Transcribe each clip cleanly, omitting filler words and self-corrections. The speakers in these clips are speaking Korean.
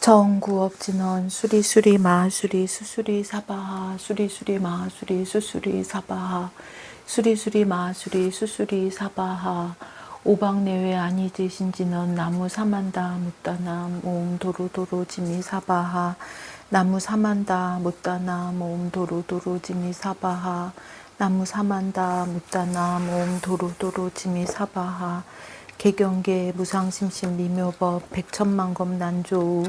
정구업진원 수리수리 마수리 수수리 사바하 수리수리 마수리 수수리 사바하 수리수리 마수리 수수리 사바하 오방내외 아니지 신진원 나무 사만다 묻다나 모음 도로도로 지미 사바하 나무 사만다 묻다나 모음 도로도로 지미 사바하 나무 사만다 묻다나 모음 도로도로 지미 사바하 개경계 무상심심 미묘법 백천만검 난조우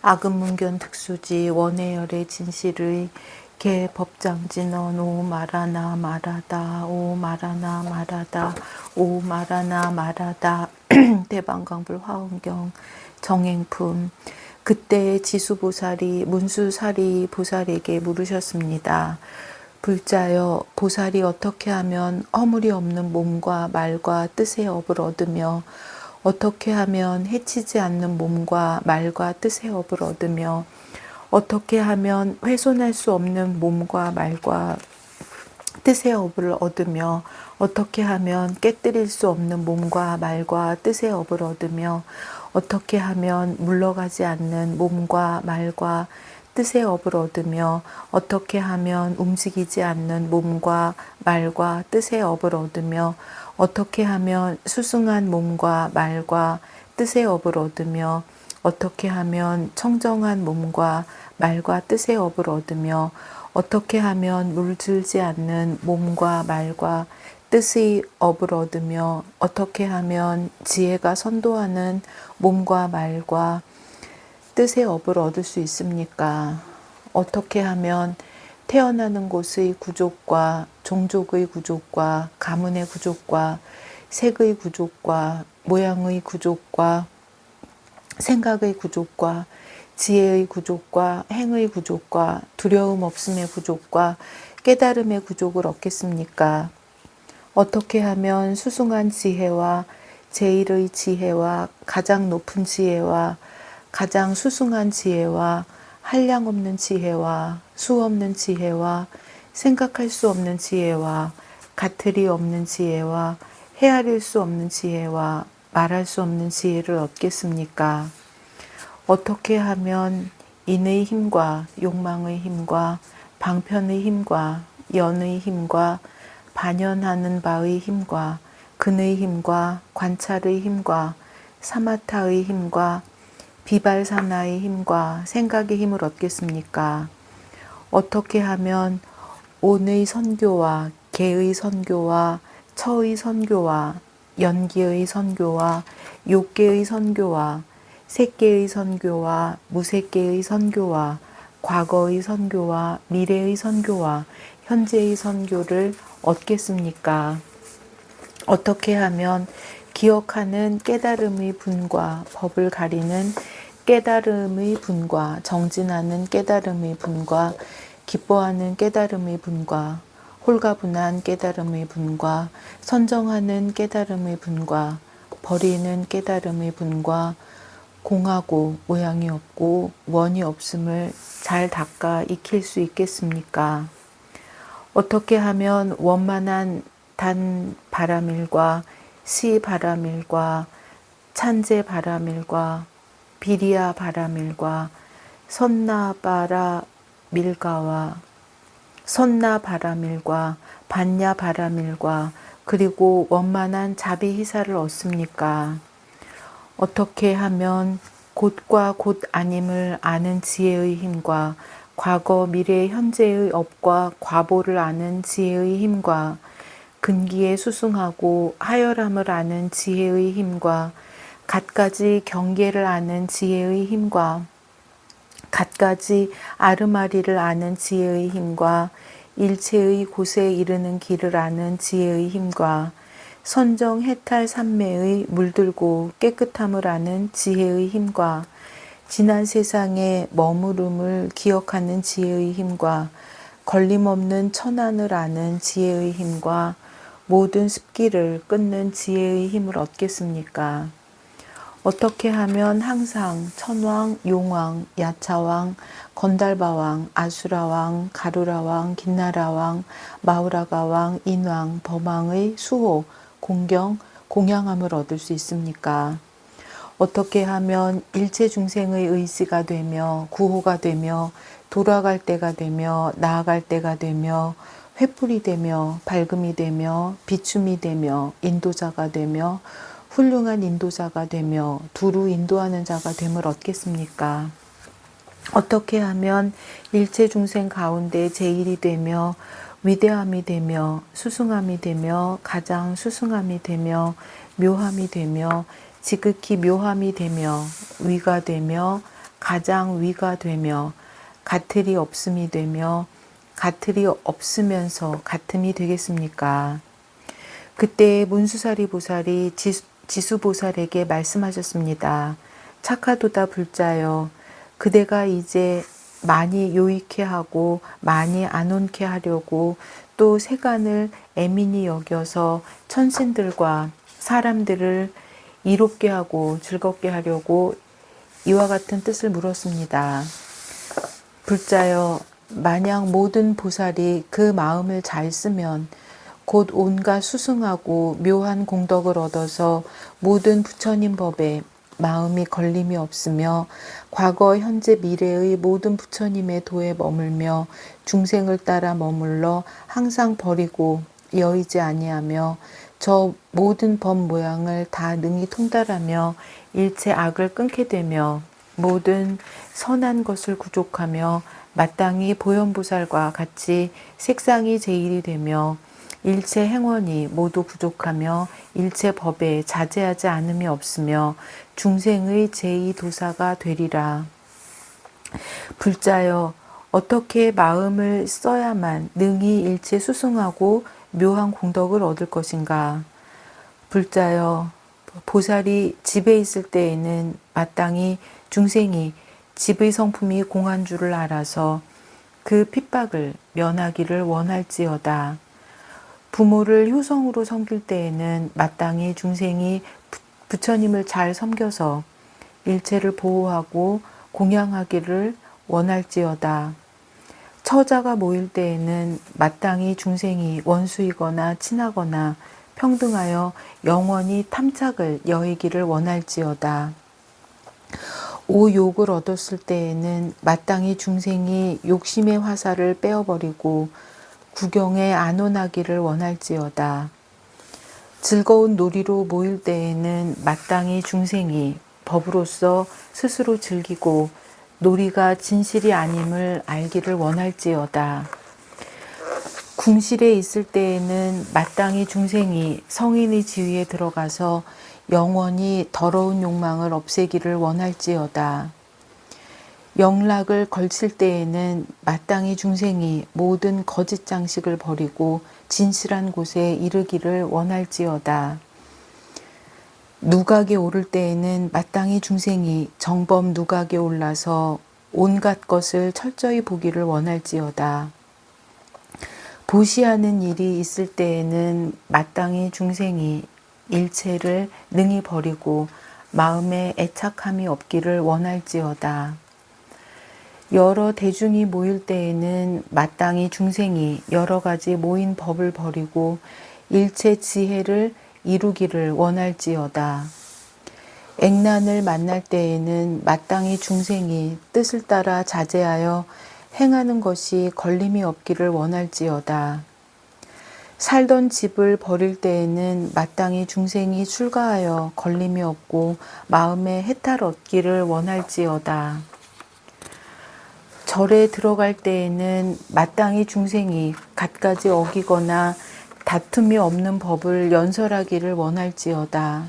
악음문견 특수지 원해열의 진실의 개 법장진언 오 말하나 말하다 오 말하나 말하다 오 말하나 말하다 대방광불 화엄경 정행품. 그때 지수보살이 문수사리 보살에게 물으셨습니다. 불자여, 보살이 어떻게 하면 허물이 없는 몸과 말과 뜻의 업을 얻으며 어떻게 하면 해치지 않는 몸과 말과 뜻의 업을 얻으며 어떻게 하면 훼손할 수 없는 몸과 말과 뜻의 업을 얻으며 어떻게 하면 깨뜨릴 수 없는 몸과 말과 뜻의 업을 얻으며 어떻게 하면 물러가지 않는 몸과 말과 뜻의 업을 얻으며 어떻게 하면 움직이지 않는 몸과 말과 뜻의 업을 얻으며 어떻게 하면 수승한 몸과 말과 뜻의 업을 얻으며 어떻게 하면 청정한 몸과 말과 뜻의 업을 얻으며 어떻게 하면 물들지 않는 몸과 말과 뜻의 업을 얻으며 어떻게 하면 지혜가 선도하는 몸과 말과 뜻의 업을 얻을 수 있습니까? 어떻게 하면 태어나는 곳의 구족과 종족의 구족과 가문의 구족과 색의 구족과 모양의 구족과 생각의 구족과 지혜의 구족과 행의 구족과 두려움 없음의 구족과 깨달음의 구족을 얻겠습니까? 어떻게 하면 수승한 지혜와 제일의 지혜와 가장 높은 지혜와 가장 수승한 지혜와 한량 없는 지혜와 수 없는 지혜와 생각할 수 없는 지혜와 가틀이 없는 지혜와 헤아릴 수 없는 지혜와 말할 수 없는 지혜를 얻겠습니까? 어떻게 하면 인의 힘과 욕망의 힘과 방편의 힘과 연의 힘과 반연하는 바의 힘과 근의 힘과 관찰의 힘과 사마타의 힘과 비발사나의 힘과 생각의 힘을 얻겠습니까? 어떻게 하면 온의 선교와 개의 선교와 처의 선교와 연기의 선교와 욕계의 선교와 색계의 선교와 무색계의 선교와 과거의 선교와 미래의 선교와 현재의 선교를 얻겠습니까? 어떻게 하면 기억하는 깨달음의 분과 법을 가리는 깨달음의 분과 정진하는 깨달음의 분과 기뻐하는 깨달음의 분과 홀가분한 깨달음의 분과 선정하는 깨달음의 분과 버리는 깨달음의 분과 공하고 모양이 없고 원이 없음을 잘 닦아 익힐 수 있겠습니까? 어떻게 하면 원만한 단바라밀과 시바라밀과 찬제바라밀과 비리아바라밀과 선나바라밀가와 선나바라밀과 반야바라밀과 그리고 원만한 자비희사를 얻습니까? 어떻게 하면 곧과 곧 아님을 아는 지혜의 힘과 과거, 미래, 현재의 업과 과보를 아는 지혜의 힘과 근기에 수승하고 하열함을 아는 지혜의 힘과 갖가지 경계를 아는 지혜의 힘과 갖가지 아르마리를 아는 지혜의 힘과 일체의 곳에 이르는 길을 아는 지혜의 힘과 선정 해탈 삼매의 물들고 깨끗함을 아는 지혜의 힘과 지난 세상에 머무름을 기억하는 지혜의 힘과 걸림없는 천안을 아는 지혜의 힘과 모든 습기를 끊는 지혜의 힘을 얻겠습니까? 어떻게 하면 항상 천왕, 용왕, 야차왕, 건달바왕, 아수라왕, 가루라왕, 긴나라왕, 마우라가왕, 인왕, 범왕의 수호, 공경, 공양함을 얻을 수 있습니까? 어떻게 하면 일체 중생의 의지가 되며 구호가 되며 돌아갈 때가 되며 나아갈 때가 되며 횃불이 되며 밝음이 되며 비춤이 되며 인도자가 되며 훌륭한 인도자가 되며 두루 인도하는 자가 됨을 얻겠습니까? 어떻게 하면 일체 중생 가운데 제일이 되며 위대함이 되며 수승함이 되며 가장 수승함이 되며 묘함이 되며 지극히 묘함이 되며 위가 되며 가장 위가 되며 같을이 없음이 되며 같을이 없으면서 같음이 되겠습니까? 그때 문수사리 보살이 지수보살에게 말씀하셨습니다. 착하도다 불자여, 그대가 이제 많이 요익해 하고 많이 안온케 하려고 또 세간을 애민히 여겨서 천신들과 사람들을 이롭게 하고 즐겁게 하려고 이와 같은 뜻을 물었습니다. 불자여, 만약 모든 보살이 그 마음을 잘 쓰면 곧 온갖 수승하고 묘한 공덕을 얻어서 모든 부처님 법에 마음이 걸림이 없으며 과거 현재 미래의 모든 부처님의 도에 머물며 중생을 따라 머물러 항상 버리고 여의지 아니하며 저 모든 법 모양을 다 능히 통달하며 일체 악을 끊게 되며 모든 선한 것을 구족하며 마땅히 보현보살과 같이 색상이 제일이 되며 일체 행원이 모두 부족하며 일체 법에 자제하지 않음이 없으며 중생의 제2도사가 되리라. 불자여, 어떻게 마음을 써야만 능히 일체 수승하고 묘한 공덕을 얻을 것인가? 불자여, 보살이 집에 있을 때에는 마땅히 중생이 집의 성품이 공한 줄을 알아서 그 핍박을 면하기를 원할지어다. 부모를 효성으로 섬길 때에는 마땅히 중생이 부처님을 잘 섬겨서 일체를 보호하고 공양하기를 원할지어다. 처자가 모일 때에는 마땅히 중생이 원수이거나 친하거나 평등하여 영원히 탐착을 여의기를 원할지어다. 오욕을 얻었을 때에는 마땅히 중생이 욕심의 화살을 빼어버리고 구경에 안온하기를 원할지어다. 즐거운 놀이로 모일 때에는 마땅히 중생이 법으로서 스스로 즐기고 놀이가 진실이 아님을 알기를 원할지어다. 궁실에 있을 때에는 마땅히 중생이 성인의 지위에 들어가서 영원히 더러운 욕망을 없애기를 원할지어다. 영락을 걸칠 때에는 마땅히 중생이 모든 거짓 장식을 버리고 진실한 곳에 이르기를 원할지어다. 누각에 오를 때에는 마땅히 중생이 정법 누각에 올라서 온갖 것을 철저히 보기를 원할지어다. 보시하는 일이 있을 때에는 마땅히 중생이 일체를 능히 버리고 마음에 애착함이 없기를 원할지어다. 여러 대중이 모일 때에는 마땅히 중생이 여러 가지 모인 법을 버리고 일체 지혜를 이루기를 원할지어다. 액난을 만날 때에는 마땅히 중생이 뜻을 따라 자제하여 행하는 것이 걸림이 없기를 원할지어다. 살던 집을 버릴 때에는 마땅히 중생이 출가하여 걸림이 없고 마음에 해탈 얻기를 원할지어다. 절에 들어갈 때에는 마땅히 중생이 갖가지 어기거나 다툼이 없는 법을 연설하기를 원할지어다.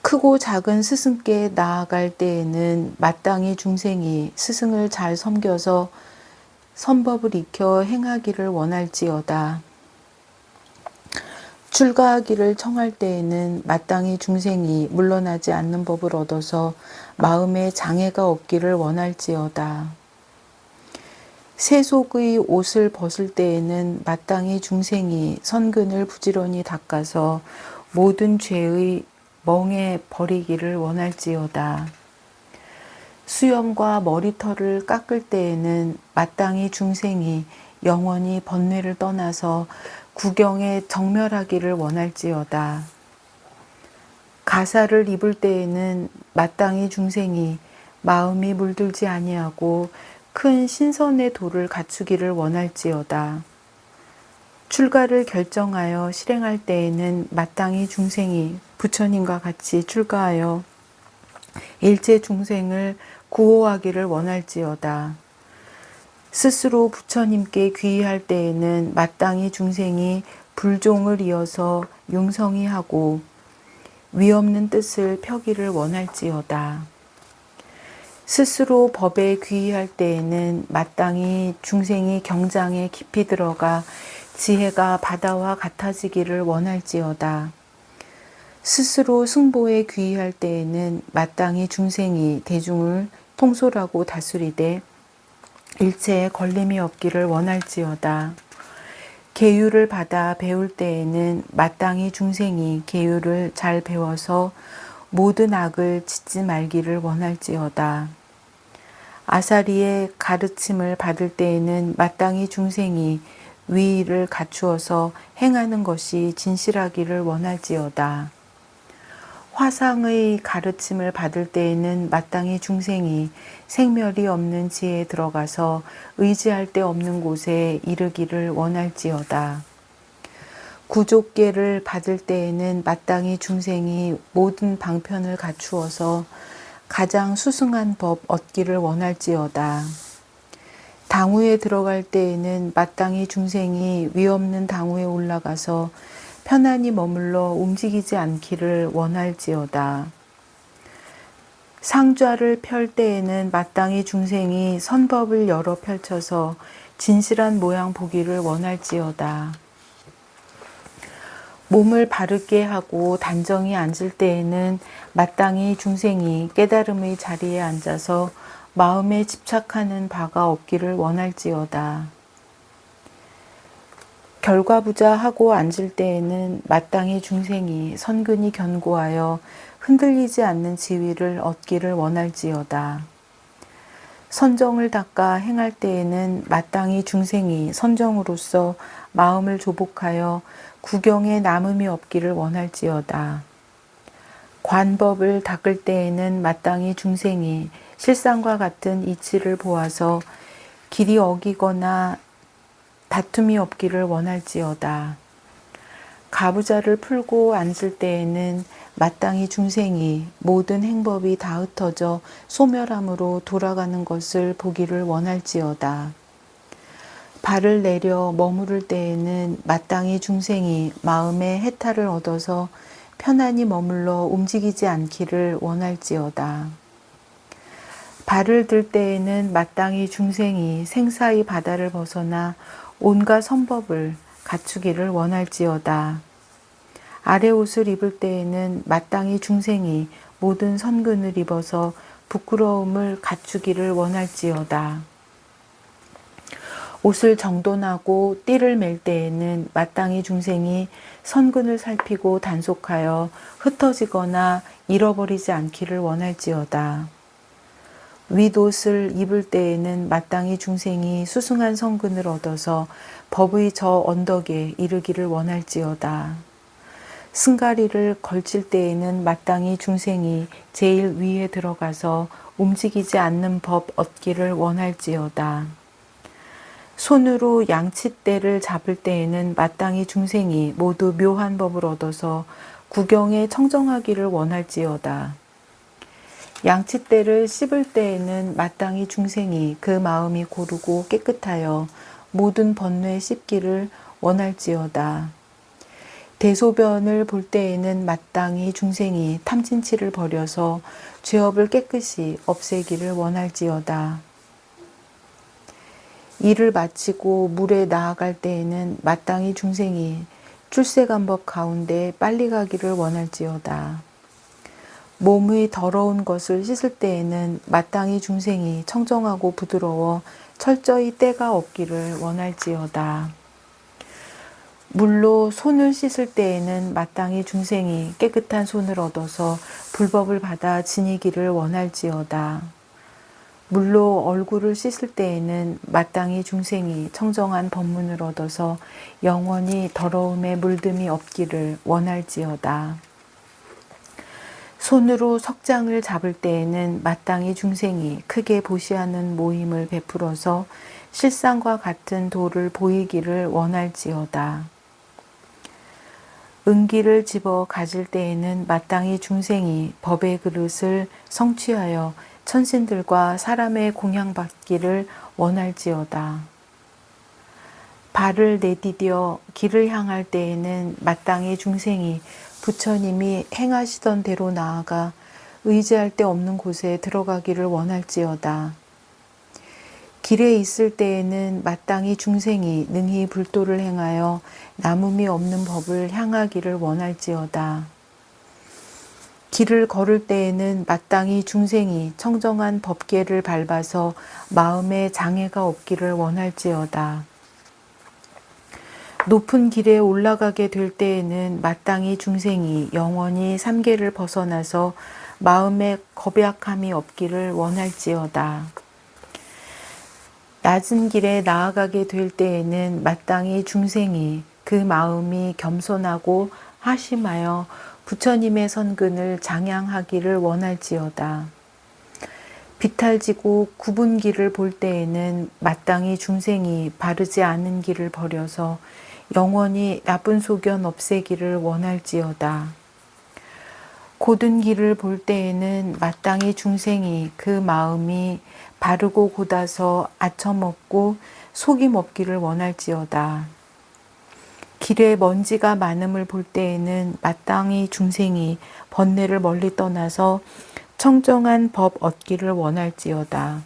크고 작은 스승께 나아갈 때에는 마땅히 중생이 스승을 잘 섬겨서 선법을 익혀 행하기를 원할지어다. 출가하기를 청할 때에는 마땅히 중생이 물러나지 않는 법을 얻어서 마음에 장애가 없기를 원할지어다. 세속의 옷을 벗을 때에는 마땅히 중생이 선근을 부지런히 닦아서 모든 죄의 멍에 버리기를 원할지어다. 수염과 머리털을 깎을 때에는 마땅히 중생이 영원히 번뇌를 떠나서 구경에 정멸하기를 원할지어다. 가사를 입을 때에는 마땅히 중생이 마음이 물들지 아니하고 큰 신선의 도를 갖추기를 원할지어다. 출가를 결정하여 실행할 때에는 마땅히 중생이 부처님과 같이 출가하여 일체 중생을 구호하기를 원할지어다. 스스로 부처님께 귀의할 때에는 마땅히 중생이 불종을 이어서 융성히 하고 위없는 뜻을 펴기를 원할지어다. 스스로 법에 귀의할 때에는 마땅히 중생이 경장에 깊이 들어가 지혜가 바다와 같아지기를 원할지어다. 스스로 승보에 귀의할 때에는 마땅히 중생이 대중을 통솔하고 다스리되 일체에 걸림이 없기를 원할지어다. 계율을 받아 배울 때에는 마땅히 중생이 계율을 잘 배워서 모든 악을 짓지 말기를 원할지어다. 아사리의 가르침을 받을 때에는 마땅히 중생이 위의를 갖추어서 행하는 것이 진실하기를 원할지어다. 화상의 가르침을 받을 때에는 마땅히 중생이 생멸이 없는 지혜에 들어가서 의지할 데 없는 곳에 이르기를 원할지어다. 구족계를 받을 때에는 마땅히 중생이 모든 방편을 갖추어서 가장 수승한 법 얻기를 원할지어다. 당후에 들어갈 때에는 마땅히 중생이 위없는 당후에 올라가서 편안히 머물러 움직이지 않기를 원할지어다. 상좌를 펼 때에는 마땅히 중생이 선법을 열어 펼쳐서 진실한 모양 보기를 원할지어다. 몸을 바르게 하고 단정히 앉을 때에는 마땅히 중생이 깨달음의 자리에 앉아서 마음에 집착하는 바가 없기를 원할지어다. 결과부자하고 앉을 때에는 마땅히 중생이 선근히 견고하여 흔들리지 않는 지위를 얻기를 원할지어다. 선정을 닦아 행할 때에는 마땅히 중생이 선정으로서 마음을 조복하여 구경에 남음이 없기를 원할지어다. 관법을 닦을 때에는 마땅히 중생이 실상과 같은 이치를 보아서 길이 어기거나 다툼이 없기를 원할지어다. 가부좌를 풀고 앉을 때에는 마땅히 중생이 모든 행법이 다 흩어져 소멸함으로 돌아가는 것을 보기를 원할지어다. 발을 내려 머무를 때에는 마땅히 중생이 마음의 해탈을 얻어서 편안히 머물러 움직이지 않기를 원할지어다. 발을 들 때에는 마땅히 중생이 생사의 바다를 벗어나 온갖 선법을 갖추기를 원할지어다. 아래 옷을 입을 때에는 마땅히 중생이 모든 선근을 입어서 부끄러움을 갖추기를 원할지어다. 옷을 정돈하고 띠를 맬 때에는 마땅히 중생이 선근을 살피고 단속하여 흩어지거나 잃어버리지 않기를 원할지어다. 윗옷을 입을 때에는 마땅히 중생이 수승한 성근을 얻어서 법의 저 언덕에 이르기를 원할지어다. 승가리를 걸칠 때에는 마땅히 중생이 제일 위에 들어가서 움직이지 않는 법 얻기를 원할지어다. 손으로 양칫대를 잡을 때에는 마땅히 중생이 모두 묘한 법을 얻어서 구경에 청정하기를 원할지어다. 양칫대를 씹을 때에는 마땅히 중생이 그 마음이 고르고 깨끗하여 모든 번뇌 씹기를 원할지어다. 대소변을 볼 때에는 마땅히 중생이 탐진치를 버려서 죄업을 깨끗이 없애기를 원할지어다. 일을 마치고 물에 나아갈 때에는 마땅히 중생이 출세간법 가운데 빨리 가기를 원할지어다. 몸의 더러운 것을 씻을 때에는 마땅히 중생이 청정하고 부드러워 철저히 때가 없기를 원할지어다. 물로 손을 씻을 때에는 마땅히 중생이 깨끗한 손을 얻어서 불법을 받아 지니기를 원할지어다. 물로 얼굴을 씻을 때에는 마땅히 중생이 청정한 법문을 얻어서 영원히 더러움에 물듦이 없기를 원할지어다. 손으로 석장을 잡을 때에는 마땅히 중생이 크게 보시하는 모임을 베풀어서 실상과 같은 도를 보이기를 원할지어다. 은기를 집어 가질 때에는 마땅히 중생이 법의 그릇을 성취하여 천신들과 사람의 공양받기를 원할지어다. 발을 내디뎌 길을 향할 때에는 마땅히 중생이 부처님이 행하시던 대로 나아가 의지할 데 없는 곳에 들어가기를 원할지어다. 길에 있을 때에는 마땅히 중생이 능히 불도를 행하여 남음이 없는 법을 향하기를 원할지어다. 길을 걸을 때에는 마땅히 중생이 청정한 법계를 밟아서 마음에 장애가 없기를 원할지어다. 높은 길에 올라가게 될 때에는 마땅히 중생이 영원히 삼계를 벗어나서 마음에 겁약함이 없기를 원할지어다. 낮은 길에 나아가게 될 때에는 마땅히 중생이 그 마음이 겸손하고 하심하여 부처님의 선근을 장양하기를 원할지어다. 비탈지고 굽은 길을 볼 때에는 마땅히 중생이 바르지 않은 길을 버려서 영원히 나쁜 소견 없애기를 원할지어다. 곧은 길을 볼 때에는 마땅히 중생이 그 마음이 바르고 곧아서 아첨없고 속임 없기를 원할지어다. 길에 먼지가 많음을 볼 때에는 마땅히 중생이 번뇌를 멀리 떠나서 청정한 법 얻기를 원할지어다.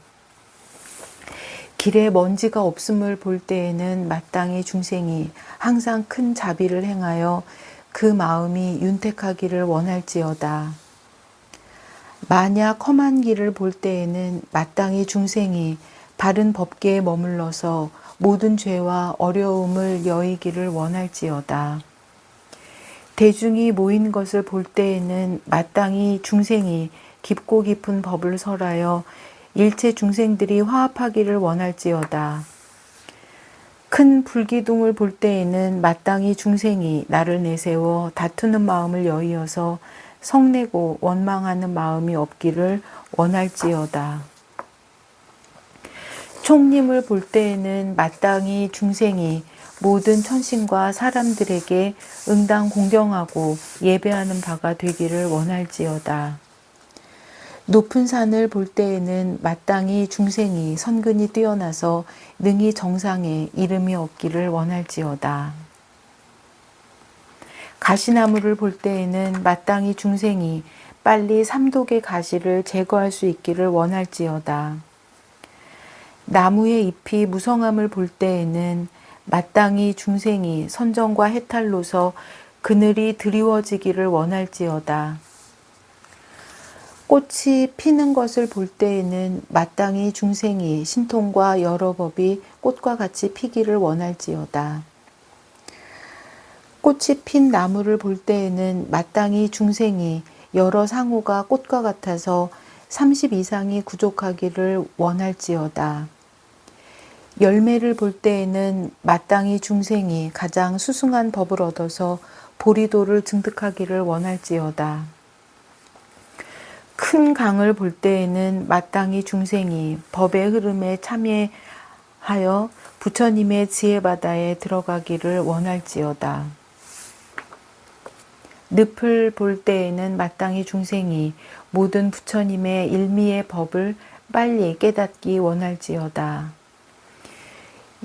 길에 먼지가 없음을 볼 때에는 마땅히 중생이 항상 큰 자비를 행하여 그 마음이 윤택하기를 원할지어다. 만약 험한 길을 볼 때에는 마땅히 중생이 바른 법계에 머물러서 모든 죄와 어려움을 여의기를 원할지어다. 대중이 모인 것을 볼 때에는 마땅히 중생이 깊고 깊은 법을 설하여 일체 중생들이 화합하기를 원할지어다. 큰 불기둥을 볼 때에는 마땅히 중생이 나를 내세워 다투는 마음을 여의어서 성내고 원망하는 마음이 없기를 원할지어다. 총림을 볼 때에는 마땅히 중생이 모든 천신과 사람들에게 응당 공경하고 예배하는 바가 되기를 원할지어다. 높은 산을 볼 때에는 마땅히 중생이 선근이 뛰어나서 능히 정상에 이름이 없기를 원할지어다. 가시나무를 볼 때에는 마땅히 중생이 빨리 삼독의 가시를 제거할 수 있기를 원할지어다. 나무의 잎이 무성함을 볼 때에는 마땅히 중생이 선정과 해탈로서 그늘이 드리워지기를 원할지어다. 꽃이 피는 것을 볼 때에는 마땅히 중생이 신통과 여러 법이 꽃과 같이 피기를 원할지어다. 꽃이 핀 나무를 볼 때에는 마땅히 중생이 여러 상호가 꽃과 같아서 30 이상이 구족하기를 원할지어다. 열매를 볼 때에는 마땅히 중생이 가장 수승한 법을 얻어서 보리도를 증득하기를 원할지어다. 큰 강을 볼 때에는 마땅히 중생이 법의 흐름에 참여하여 부처님의 지혜바다에 들어가기를 원할지어다. 늪을 볼 때에는 마땅히 중생이 모든 부처님의 일미의 법을 빨리 깨닫기 원할지어다.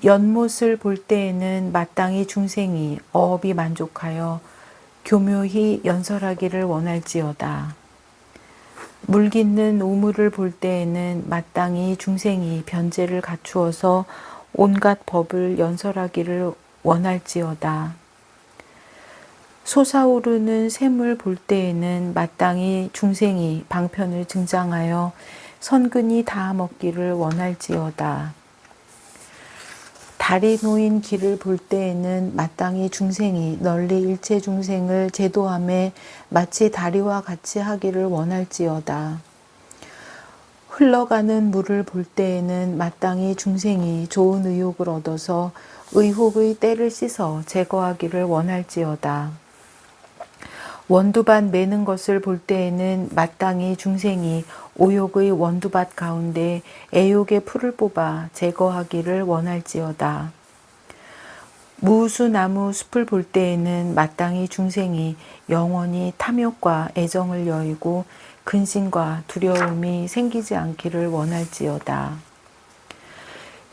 연못을 볼 때에는 마땅히 중생이 어업이 만족하여 교묘히 연설하기를 원할지어다. 물 깃는 우물을 볼 때에는 마땅히 중생이 변제를 갖추어서 온갖 법을 연설하기를 원할지어다. 솟아오르는 샘을 볼 때에는 마땅히 중생이 방편을 증장하여 선근이 다 먹기를 원할지어다. 달이 놓인 길을 볼 때에는 마땅히 중생이 널리 일체 중생을 제도함에 마치 다리와 같이 하기를 원할지어다. 흘러가는 물을 볼 때에는 마땅히 중생이 좋은 의욕을 얻어서 의혹의 때를 씻어 제거하기를 원할지어다. 원두밭 매는 것을 볼 때에는 마땅히 중생이 오욕의 원두밭 가운데 애욕의 풀을 뽑아 제거하기를 원할지어다. 무수나무 숲을 볼 때에는 마땅히 중생이 영원히 탐욕과 애정을 여의고 근심과 두려움이 생기지 않기를 원할지어다.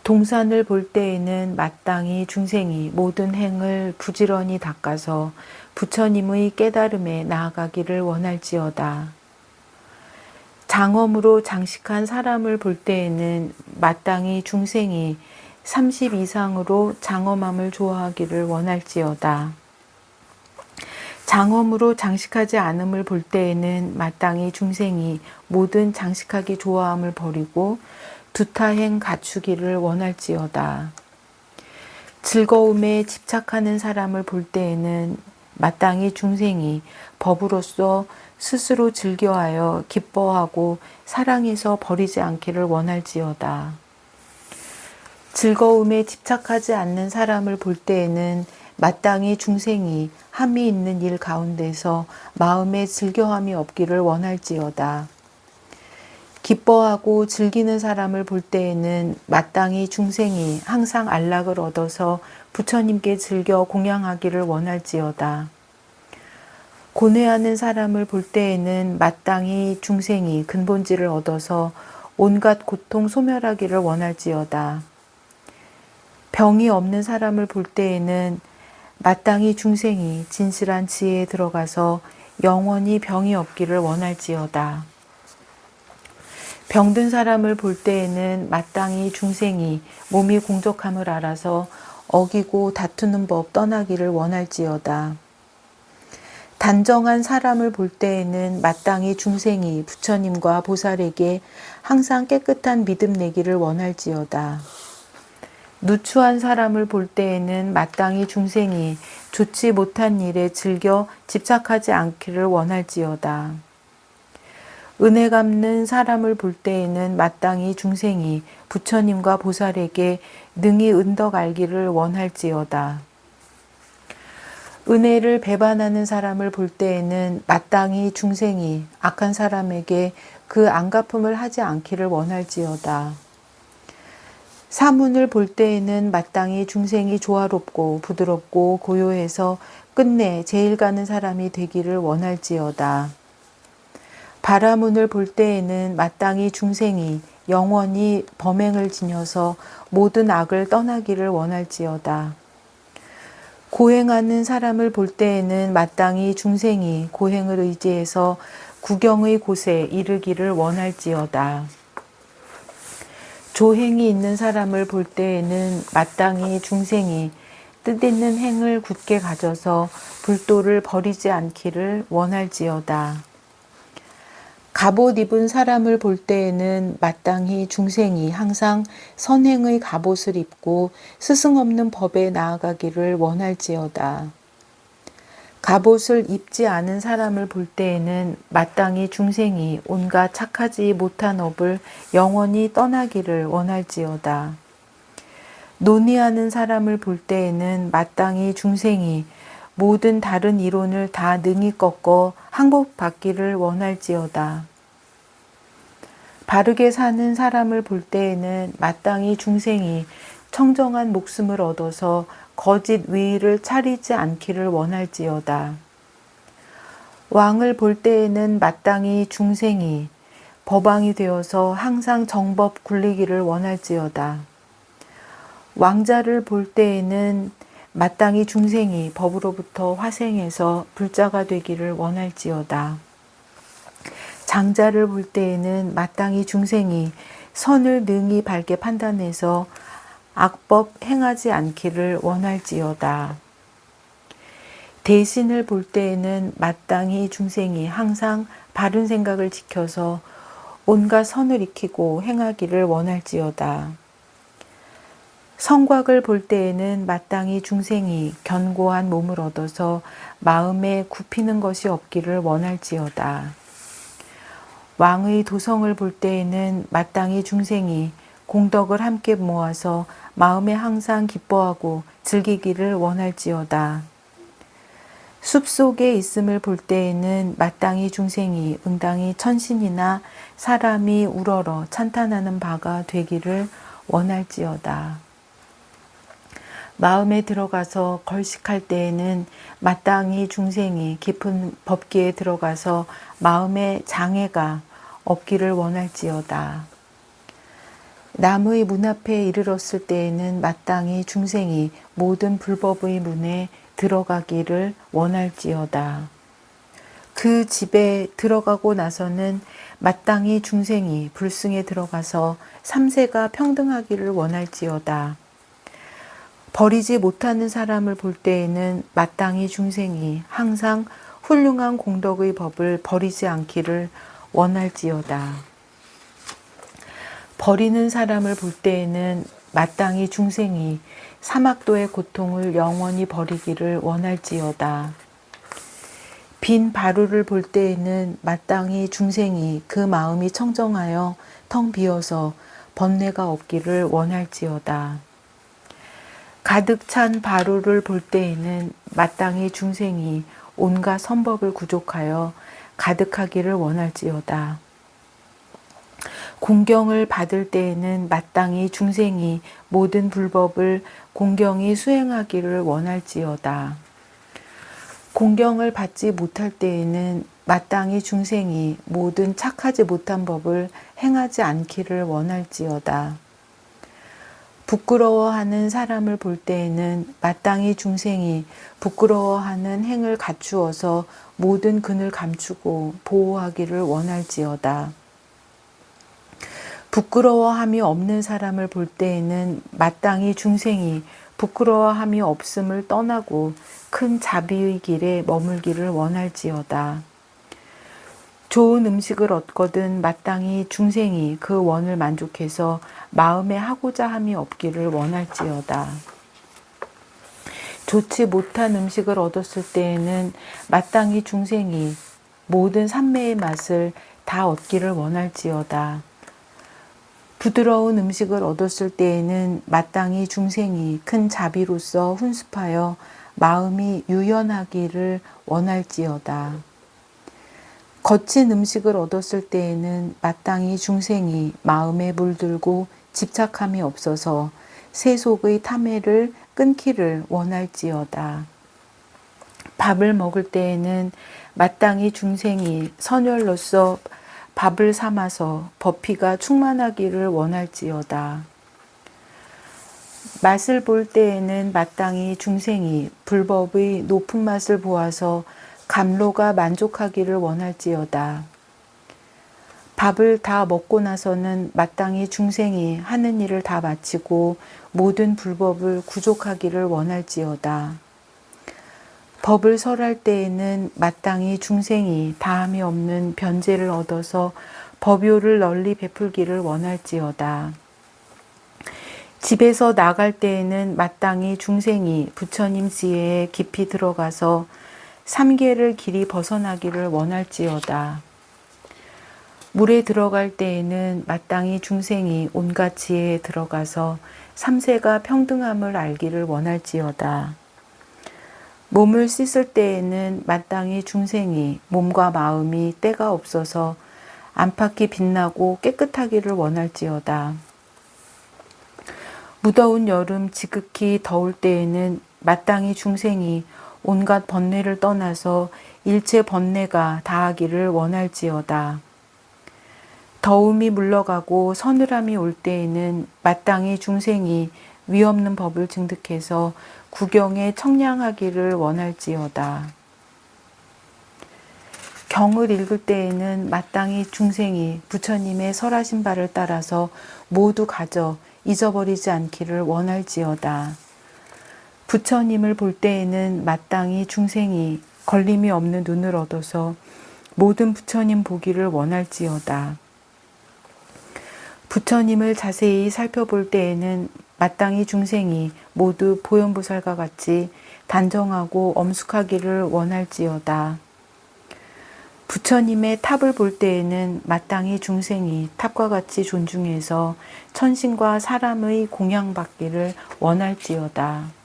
동산을 볼 때에는 마땅히 중생이 모든 행을 부지런히 닦아서 부처님의 깨달음에 나아가기를 원할지어다. 장엄으로 장식한 사람을 볼 때에는 마땅히 중생이 30 이상으로 장엄함을 좋아하기를 원할지어다. 장엄으로 장식하지 않음을 볼 때에는 마땅히 중생이 모든 장식하기 좋아함을 버리고 두타행 갖추기를 원할지어다. 즐거움에 집착하는 사람을 볼 때에는 마땅히 중생이 법으로서 스스로 즐겨하여 기뻐하고 사랑해서 버리지 않기를 원할지어다. 즐거움에 집착하지 않는 사람을 볼 때에는 마땅히 중생이 함이 있는 일 가운데서 마음에 즐겨함이 없기를 원할지어다. 기뻐하고 즐기는 사람을 볼 때에는 마땅히 중생이 항상 안락을 얻어서 부처님께 즐겨 공양하기를 원할지어다. 고뇌하는 사람을 볼 때에는 마땅히 중생이 근본지를 얻어서 온갖 고통 소멸하기를 원할지어다. 병이 없는 사람을 볼 때에는 마땅히 중생이 진실한 지혜에 들어가서 영원히 병이 없기를 원할지어다. 병든 사람을 볼 때에는 마땅히 중생이 몸이 공적함을 알아서 어기고 다투는 법 떠나기를 원할지어다. 단정한 사람을 볼 때에는 마땅히 중생이 부처님과 보살에게 항상 깨끗한 믿음 내기를 원할지어다. 누추한 사람을 볼 때에는 마땅히 중생이 좋지 못한 일에 즐겨 집착하지 않기를 원할지어다. 은혜 갚는 사람을 볼 때에는 마땅히 중생이 부처님과 보살에게 능히 은덕 알기를 원할지어다. 은혜를 배반하는 사람을 볼 때에는 마땅히 중생이 악한 사람에게 그 안갚음을 하지 않기를 원할지어다. 사문을 볼 때에는 마땅히 중생이 조화롭고 부드럽고 고요해서 끝내 제일 가는 사람이 되기를 원할지어다. 바라문을 볼 때에는 마땅히 중생이 영원히 범행을 지녀서 모든 악을 떠나기를 원할지어다. 고행하는 사람을 볼 때에는 마땅히 중생이 고행을 의지해서 구경의 곳에 이르기를 원할지어다. 조행이 있는 사람을 볼 때에는 마땅히 중생이 뜻있는 행을 굳게 가져서 불도를 버리지 않기를 원할지어다. 갑옷 입은 사람을 볼 때에는 마땅히 중생이 항상 선행의 갑옷을 입고 스승 없는 법에 나아가기를 원할지어다. 갑옷을 입지 않은 사람을 볼 때에는 마땅히 중생이 온갖 착하지 못한 업을 영원히 떠나기를 원할지어다. 논의하는 사람을 볼 때에는 마땅히 중생이 모든 다른 이론을 다 능히 꺾어 항복받기를 원할지어다. 바르게 사는 사람을 볼 때에는 마땅히 중생이 청정한 목숨을 얻어서 거짓 위의를 차리지 않기를 원할지어다. 왕을 볼 때에는 마땅히 중생이 법왕이 되어서 항상 정법 굴리기를 원할지어다. 왕자를 볼 때에는 마땅히 중생이 법으로부터 화생해서 불자가 되기를 원할지어다. 장자를 볼 때에는 마땅히 중생이 선을 능히 밝게 판단해서 악법 행하지 않기를 원할지어다. 대신을 볼 때에는 마땅히 중생이 항상 바른 생각을 지켜서 온갖 선을 익히고 행하기를 원할지어다. 성곽을 볼 때에는 마땅히 중생이 견고한 몸을 얻어서 마음에 굽히는 것이 없기를 원할지어다. 왕의 도성을 볼 때에는 마땅히 중생이 공덕을 함께 모아서 마음에 항상 기뻐하고 즐기기를 원할지어다. 숲속에 있음을 볼 때에는 마땅히 중생이 응당히 천신이나 사람이 우러러 찬탄하는 바가 되기를 원할지어다. 마음에 들어가서 걸식할 때에는 마땅히 중생이 깊은 법기에 들어가서 마음에 장애가 없기를 원할지어다. 남의 문 앞에 이르렀을 때에는 마땅히 중생이 모든 불법의 문에 들어가기를 원할지어다. 그 집에 들어가고 나서는 마땅히 중생이 불승에 들어가서 삼세가 평등하기를 원할지어다. 버리지 못하는 사람을 볼 때에는 마땅히 중생이 항상 훌륭한 공덕의 법을 버리지 않기를 원할지어다. 버리는 사람을 볼 때에는 마땅히 중생이 사막도의 고통을 영원히 버리기를 원할지어다. 빈 바루를 볼 때에는 마땅히 중생이 그 마음이 청정하여 텅 비어서 번뇌가 없기를 원할지어다. 가득 찬 바루를 볼 때에는 마땅히 중생이 온갖 선법을 구족하여 가득하기를 원할지어다. 공경을 받을 때에는 마땅히 중생이 모든 불법을 공경히 수행하기를 원할지어다. 공경을 받지 못할 때에는 마땅히 중생이 모든 착하지 못한 법을 행하지 않기를 원할지어다. 부끄러워하는 사람을 볼 때에는 마땅히 중생이 부끄러워하는 행을 갖추어서 모든 근을 감추고 보호하기를 원할지어다. 부끄러워함이 없는 사람을 볼 때에는 마땅히 중생이 부끄러워함이 없음을 떠나고 큰 자비의 길에 머물기를 원할지어다. 좋은 음식을 얻거든 마땅히 중생이 그 원을 만족해서 마음에 하고자 함이 없기를 원할지어다. 좋지 못한 음식을 얻었을 때에는 마땅히 중생이 모든 삼매의 맛을 다 얻기를 원할지어다. 부드러운 음식을 얻었을 때에는 마땅히 중생이 큰 자비로서 훈습하여 마음이 유연하기를 원할지어다. 거친 음식을 얻었을 때에는 마땅히 중생이 마음에 물들고 집착함이 없어서 세속의 탐해를 끊기를 원할지어다. 밥을 먹을 때에는 마땅히 중생이 선열로서 밥을 삼아서 법피가 충만하기를 원할지어다. 맛을 볼 때에는 마땅히 중생이 불법의 높은 맛을 보아서 감로가 만족하기를 원할지어다. 밥을 다 먹고 나서는 마땅히 중생이 하는 일을 다 마치고 모든 불법을 구족하기를 원할지어다. 법을 설할 때에는 마땅히 중생이 다함이 없는 변제를 얻어서 법요를 널리 베풀기를 원할지어다. 집에서 나갈 때에는 마땅히 중생이 부처님 지혜에 깊이 들어가서 삼계를 길이 벗어나기를 원할지어다. 물에 들어갈 때에는 마땅히 중생이 온갖 지혜에 들어가서 삼세가 평등함을 알기를 원할지어다. 몸을 씻을 때에는 마땅히 중생이 몸과 마음이 때가 없어서 안팎이 빛나고 깨끗하기를 원할지어다. 무더운 여름 지극히 더울 때에는 마땅히 중생이 온갖 번뇌를 떠나서 일체 번뇌가 다하기를 원할지어다. 더움이 물러가고 서늘함이 올 때에는 마땅히 중생이 위없는 법을 증득해서 구경에 청량하기를 원할지어다. 경을 읽을 때에는 마땅히 중생이 부처님의 설하신 바를 따라서 모두 가져 잊어버리지 않기를 원할지어다. 부처님을 볼 때에는 마땅히 중생이 걸림이 없는 눈을 얻어서 모든 부처님 보기를 원할지어다. 부처님을 자세히 살펴볼 때에는 마땅히 중생이 모두 보현보살과 같이 단정하고 엄숙하기를 원할지어다. 부처님의 탑을 볼 때에는 마땅히 중생이 탑과 같이 존중해서 천신과 사람의 공양받기를 원할지어다.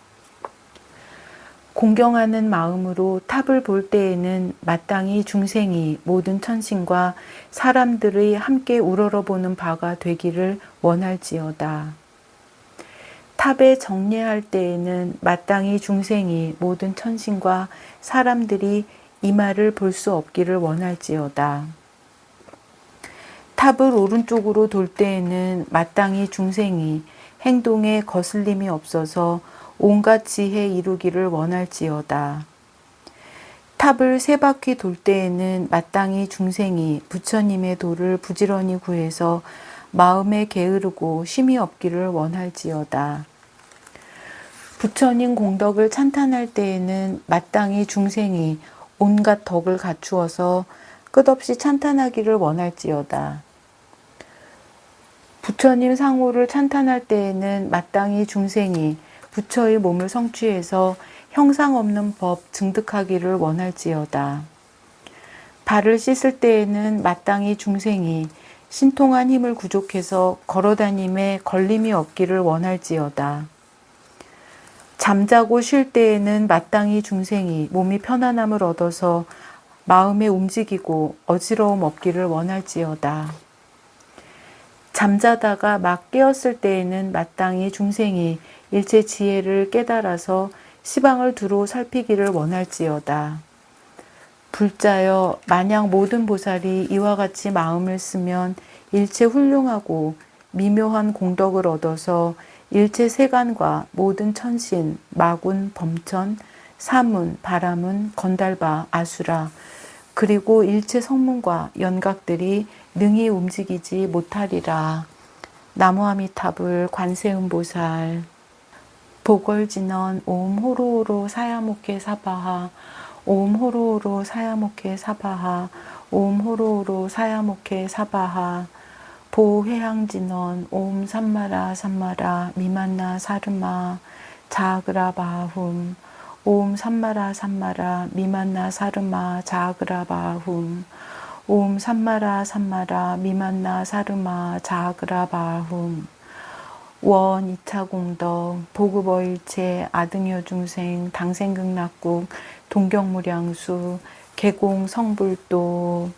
공경하는 마음으로 탑을 볼 때에는 마땅히 중생이 모든 천신과 사람들의 함께 우러러보는 바가 되기를 원할지어다. 탑에 정례할 때에는 마땅히 중생이 모든 천신과 사람들이 이마를 볼 수 없기를 원할지어다. 탑을 오른쪽으로 돌 때에는 마땅히 중생이 행동에 거슬림이 없어서 온갖 지혜 이루기를 원할지어다. 탑을 세 바퀴 돌 때에는 마땅히 중생이 부처님의 도를 부지런히 구해서 마음에 게으르고 쉼이 없기를 원할지어다. 부처님 공덕을 찬탄할 때에는 마땅히 중생이 온갖 덕을 갖추어서 끝없이 찬탄하기를 원할지어다. 부처님 상호를 찬탄할 때에는 마땅히 중생이 부처의 몸을 성취해서 형상 없는 법 증득하기를 원할지어다. 발을 씻을 때에는 마땅히 중생이 신통한 힘을 구족해서 걸어다님에 걸림이 없기를 원할지어다. 잠자고 쉴 때에는 마땅히 중생이 몸이 편안함을 얻어서 마음에 움직이고 어지러움 없기를 원할지어다. 잠자다가 막 깨었을 때에는 마땅히 중생이 일체 지혜를 깨달아서 시방을 두루 살피기를 원할지어다. 불자여 만약 모든 보살이 이와 같이 마음을 쓰면 일체 훌륭하고 미묘한 공덕을 얻어서 일체 세간과 모든 천신, 마군, 범천, 사문, 바라문, 건달바, 아수라 그리고 일체 성문과 연각들이 능히 움직이지 못하리라. 나무아미타불 관세음보살. 보궐진원 옴 호로호로 사야모케 사바하 옴 호로호로 사야모케 사바하 옴 호로호로 사야모케 사바하. 보회향진원 옴 삼마라 삼마라 미만나 사르마 자그라바훔 옴 삼마라 삼마라 미만나 사르마 자그라바훔 옴 삼마라 삼마라 미만나 사르마 자그라바훔. 원 2차 공덕 보급어일체 아등여 중생 당생극락국 동경무량수 개공 성불도